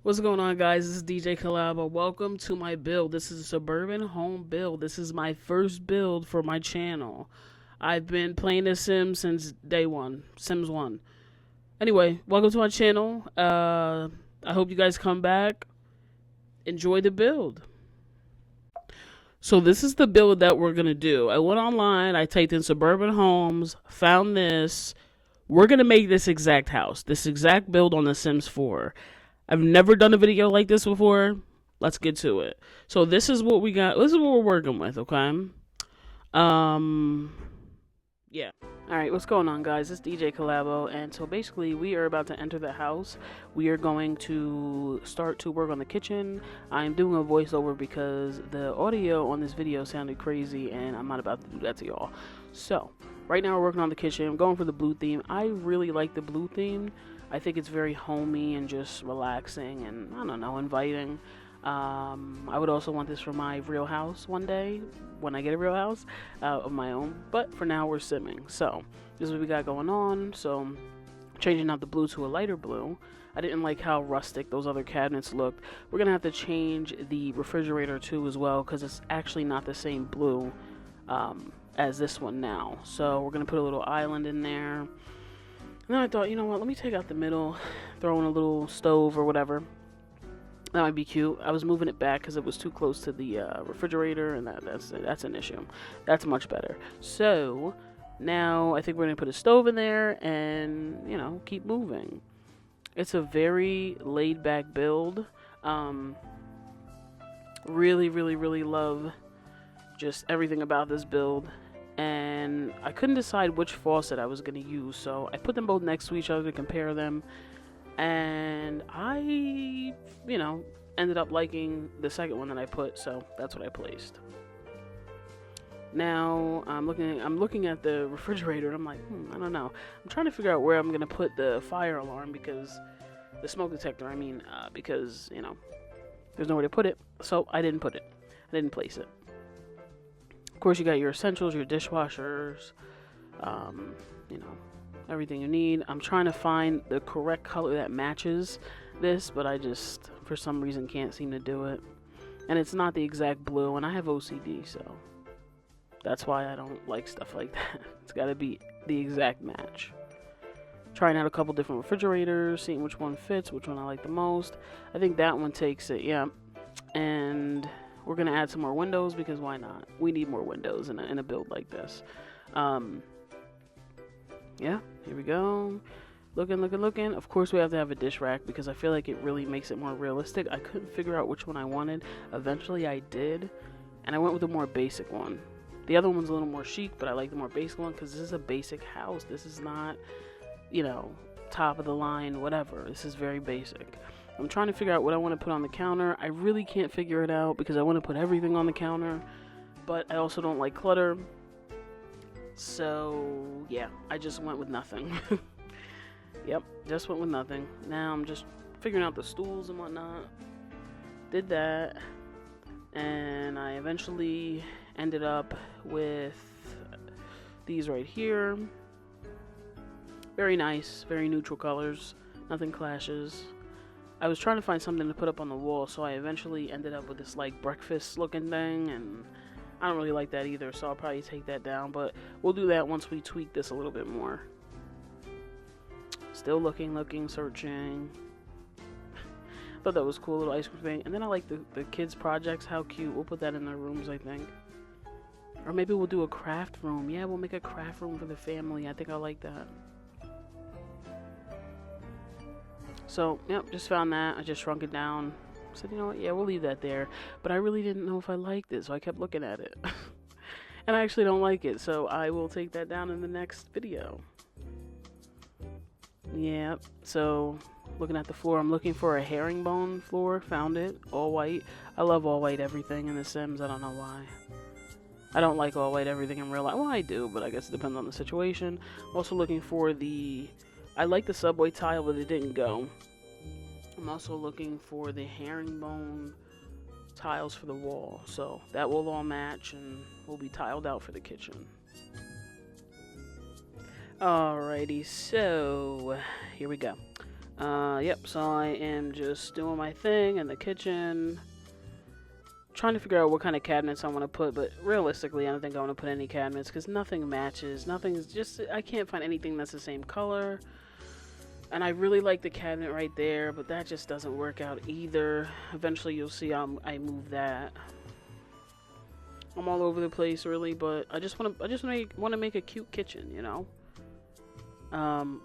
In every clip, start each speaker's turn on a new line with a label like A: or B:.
A: What's going on, guys? This is DJ Collabo. Welcome to my build. This is a Suburban home build. This is my first build for my channel. I've been playing The Sims since day one, Sims 1. Anyway, welcome to my channel. I hope you guys come back. Enjoy the build. So this is the build that we're going to do. I went online, I typed in Suburban Homes, found this. We're going to make this exact house, this exact build on The Sims 4. I've never done a video like this before. Let's get to it. So this is what we got. This is what we're working with, okay? Yeah. Alright, what's going on, guys? It's DJ Collabo, and so basically we are about to enter the house. We are going to start to work on the kitchen. I'm doing a voiceover because the audio on this video sounded crazy, and I'm not about to do that to y'all. So, right now we're working on the kitchen. I'm going for the blue theme. I really like the blue theme. I think it's very homey and just relaxing and, I don't know, inviting. I would also want this for my real house one day, when I get a real house of my own. But for now, we're simming. So, this is what we got going on. So, changing out the blue to a lighter blue. I didn't like how rustic those other cabinets looked. We're going to have to change the refrigerator too as well, because it's actually not the same blue as this one now. So, we're going to put a little island in there. And then I thought, you know what, let me take out the middle, throw in a little stove or whatever. That might be cute. I was moving it back because it was too close to the refrigerator, and that's an issue. That's much better. So, now I think we're going to put a stove in there and, you know, keep moving. It's a very laid-back build. Really, really, really love just everything about this build. And I couldn't decide which faucet I was going to use, so I put them both next to each other to compare them, and I, you know, ended up liking the second one that I put, so that's what I placed. Now, I'm looking at the refrigerator, and I'm like, I don't know. I'm trying to figure out where I'm going to put the fire alarm, because, the smoke detector, I mean, because, you know, there's nowhere to put it, so I didn't put it. I didn't place it. Of course, you got your essentials, your dishwashers, you know, everything you need. I'm trying to find the correct color that matches this, but I just, for some reason, can't seem to do it. And it's not the exact blue, and I have OCD, so that's why I don't like stuff like that. It's got to be the exact match. Trying out a couple different refrigerators, seeing which one fits, which one I like the most. I think that one takes it, yeah. And we're going to add some more windows, because why not? We need more windows in a build like this. Yeah, here we go. Looking. Of course, we have to have a dish rack, because I feel like it really makes it more realistic. I couldn't figure out which one I wanted. Eventually, I did, and I went with a more basic one. The other one's a little more chic, but I like the more basic one, because this is a basic house. This is not, you know, top of the line, whatever. This is very basic. I'm trying to figure out what I want to put on the counter. I really can't figure it out, because I want to put everything on the counter, but I also don't like clutter. So, yeah, I just went with nothing. Yep, just went with nothing. Now I'm just figuring out the stools and whatnot. Did that, and I eventually ended up with these right here. Very nice, very neutral colors. Nothing clashes. I was trying to find something to put up on the wall, so I eventually ended up with this like breakfast looking thing, and I don't really like that either, so I'll probably take that down, but we'll do that once we tweak this a little bit more. Still looking, searching. Thought that was cool, little ice cream thing. And then I like the kids' projects, how cute. We'll put that in their rooms, I think. Or maybe we'll do a craft room. Yeah, we'll make a craft room for the family. I think I like that. So, yep, just found that. I just shrunk it down. Said, you know what, yeah, we'll leave that there. But I really didn't know if I liked it, so I kept looking at it. And I actually don't like it, so I will take that down in the next video. Yep, so looking at the floor, I'm looking for a herringbone floor. Found it, all white. I love all white everything in The Sims. I don't know why. I don't like all white everything in real life. Well, I do, but I guess it depends on the situation. I'm also looking for I like the subway tile, but it didn't go. I'm also looking for the herringbone tiles for the wall, so that will all match and will be tiled out for the kitchen. Alrighty, so here we go. Yep, so I am just doing my thing in the kitchen, trying to figure out what kind of cabinets I want to put, but realistically, I don't think I want to put any cabinets because nothing matches. Nothing's just, I can't find anything that's the same color. And I really like the cabinet right there, but that just doesn't work out either. Eventually, you'll see I move that. I'm all over the place, really, but I just want to make a cute kitchen, you know.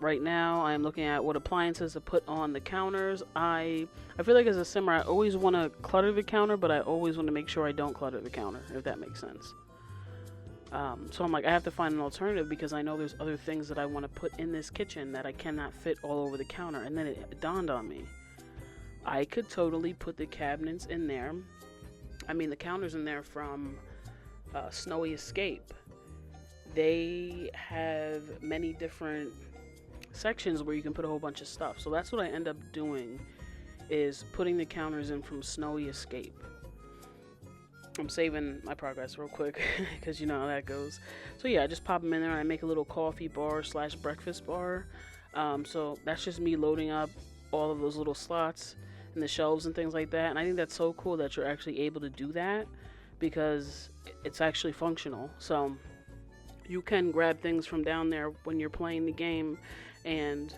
A: Right now, I'm looking at what appliances to put on the counters. I feel like as a simmer, I always want to clutter the counter, but I always want to make sure I don't clutter the counter, if that makes sense. So I'm like, I have to find an alternative because I know there's other things that I want to put in this kitchen that I cannot fit all over the counter. And then it dawned on me, I could totally put the cabinets in there. I mean, the counters in there from Snowy Escape. They have many different sections where you can put a whole bunch of stuff. So that's what I end up doing, is putting the counters in from Snowy Escape. I'm saving my progress real quick because you know how that goes. So yeah, I just pop them in there and I make a little coffee bar / breakfast bar. So that's just me loading up all of those little slots and the shelves and things like that. And I think that's so cool that you're actually able to do that because it's actually functional. So you can grab things from down there when you're playing the game and,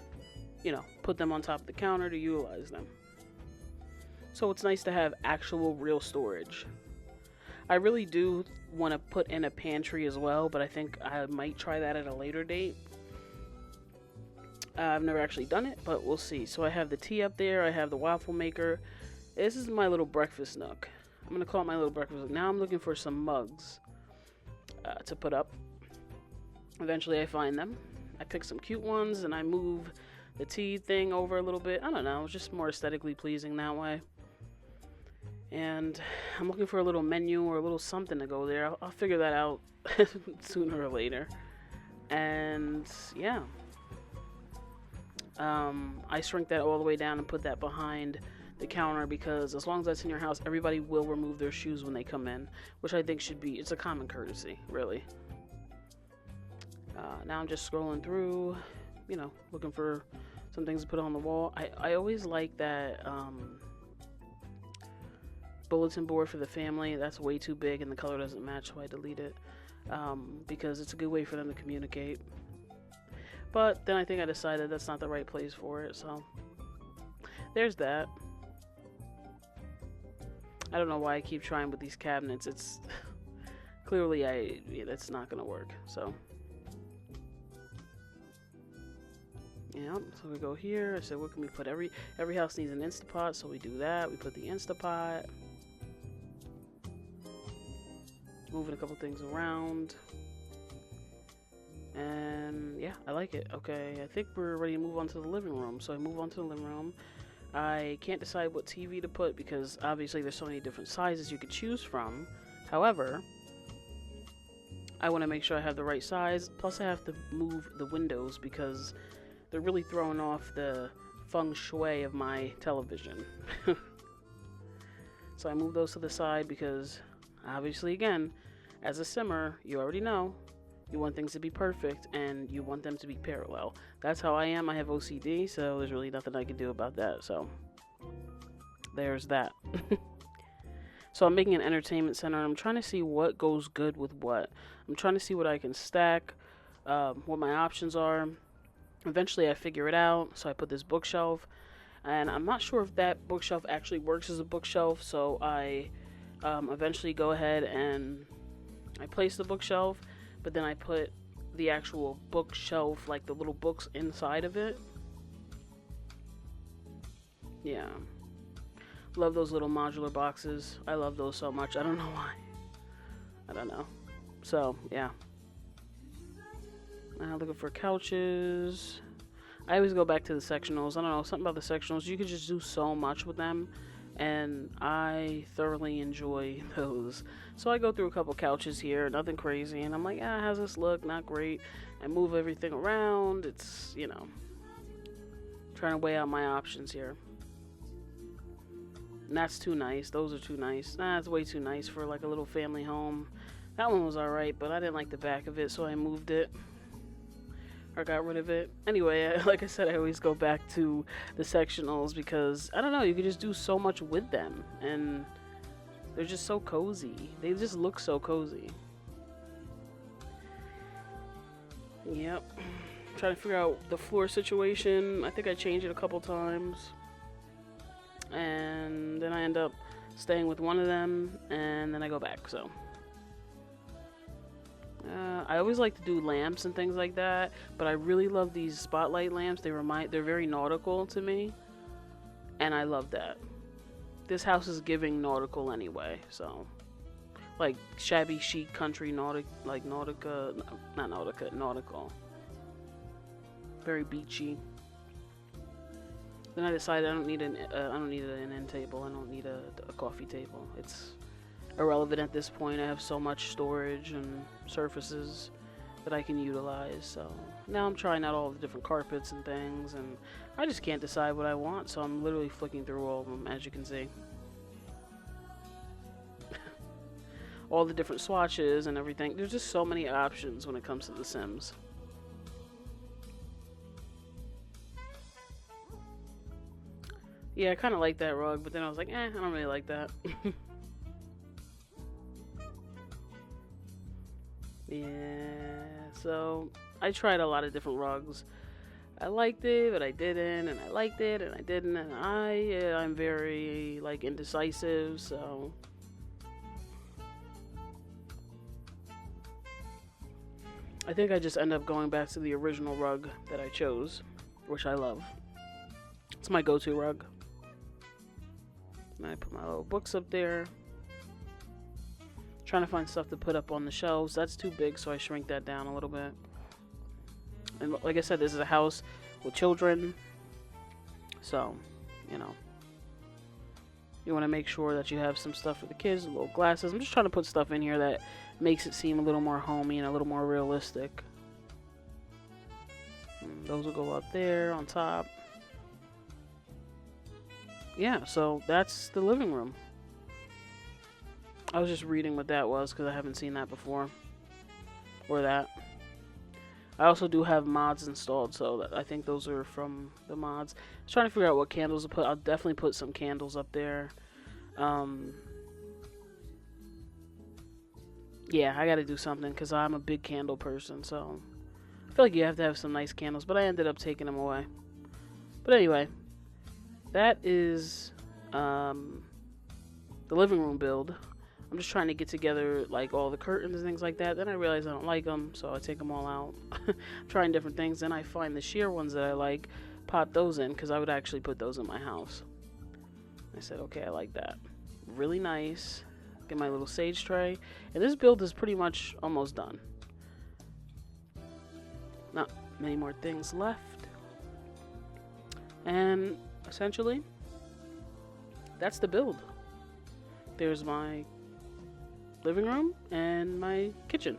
A: you know, put them on top of the counter to utilize them. So it's nice to have actual real storage. I really do want to put in a pantry as well, but I think I might try that at a later date. I've never actually done it, but we'll see. So I have the tea up there. I have the waffle maker. This is my little breakfast nook. I'm going to call it my little breakfast nook. Now I'm looking for some mugs to put up. Eventually I find them. I pick some cute ones and I move the tea thing over a little bit. I don't know. It's just more aesthetically pleasing that way. And I'm looking for a little menu or a little something to go there. I'll figure that out sooner or later. And yeah. I shrink that all the way down and put that behind the counter because as long as that's in your house, everybody will remove their shoes when they come in, which I think should be, it's a common courtesy, really. Now I'm just scrolling through, you know, looking for some things to put on the wall. I always like that bulletin board for the family. That's way too big and the color doesn't match, so I delete it because it's a good way for them to communicate. But then I think I decided that's not the right place for it, so there's that. I don't know why I keep trying with these cabinets. It's clearly that's not gonna work. So yeah, so we go here. I said, what can we put? Every house needs an Instapot, so we do that. We put the Instapot. Moving a couple things around. And yeah, I like it. Okay, I think we're ready to move on to the living room. So I move on to the living room. I can't decide what TV to put because obviously there's so many different sizes you could choose from. However, I want to make sure I have the right size. Plus I have to move the windows because they're really throwing off the feng shui of my television. So I move those to the side because obviously, again, as a simmer, you already know, you want things to be perfect and you want them to be parallel. That's how I am. I have OCD, so there's really nothing I can do about that. So there's that. So I'm making an entertainment center and I'm trying to see what goes good with what. I'm trying to see what I can stack, what my options are. Eventually I figure it out, so I put this bookshelf, and I'm not sure if that bookshelf actually works as a bookshelf, so I eventually go ahead and I place the bookshelf, but then I put the actual bookshelf, like the little books inside of it. Yeah. Love those little modular boxes. I love those so much. I don't know why. I don't know. So, yeah. Looking for couches. I always go back to the sectionals. I don't know, something about the sectionals. You could just do so much with them, and I thoroughly enjoy those. So I go through a couple couches here, nothing crazy, and I'm like, how's this look? Not great. I move everything around. It's, you know, trying to weigh out my options here. And that's too nice. Those are too nice. It's way too nice for like a little family home. That one was alright, but I didn't like the back of it, so I moved it. or got rid of it. Anyway, like I said, I always go back to the sectionals because, I don't know, you could just do so much with them. And they're just so cozy. They just look so cozy. Yep. Trying to figure out the floor situation. I think I changed it a couple times. And then I end up staying with one of them, and then I go back, so. I always like to do lamps and things like that, but I really love these spotlight lamps. They're very nautical to me, and I love that. This house is giving nautical anyway, so. Like shabby chic country nautical. Very beachy. Then I decided I don't need an end table. I don't need a coffee table. It's irrelevant at this point. I have so much storage and surfaces that I can utilize. So now I'm trying out all the different carpets and things, and I just can't decide what I want. So I'm literally flicking through all of them, as you can see. All the different swatches and everything. There's just so many options when it comes to The Sims. Yeah, I kind of like that rug, but then I was like, I don't really like that. Yeah, so I tried a lot of different rugs. I liked it, but I didn't, and I liked it, and I didn't, and I'm very, like, indecisive, so. I think I just end up going back to the original rug that I chose, which I love. It's my go-to rug. And I put my little books up there. Trying to find stuff to put up on the shelves. That's too big, so I shrink that down a little bit. And like I said, this is a house with children. So, you know. You want to make sure that you have some stuff for the kids, little glasses. I'm just trying to put stuff in here that makes it seem a little more homey and a little more realistic. And those will go up there on top. Yeah, so that's the living room. I was just reading what that was because I haven't seen that before. Or that. I also do have mods installed, so I think those are from the mods. I was trying to figure out what candles to put. I'll definitely put some candles up there. Yeah, I gotta do something because I'm a big candle person, so I feel like you have to have some nice candles, but I ended up taking them away. But anyway, that is the living room build. I'm just trying to get together like all the curtains and things like that. Then I realize I don't like them, so I take them all out. Trying different things. Then I find the sheer ones that I like, pop those in because I would actually put those in my house. I said, okay, I like that. Really nice. Get my little sage tray. And this build is pretty much almost done. Not many more things left. And essentially, that's the build. There's my living room and my kitchen.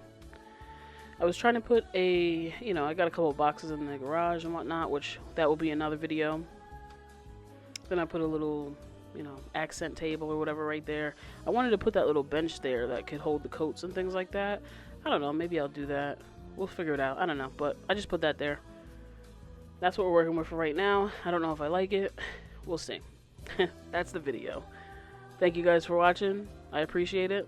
A: I was trying to put I got a couple of boxes in the garage and whatnot, which that will be another video. Then I put a little, accent table or whatever right there. I wanted to put that little bench there that could hold the coats and things like that. I don't know, maybe I'll do that. We'll figure it out. I don't know, but I just put that there. That's what we're working with for right now. I don't know if I like it. We'll see. That's the video. Thank you guys for watching. I appreciate it.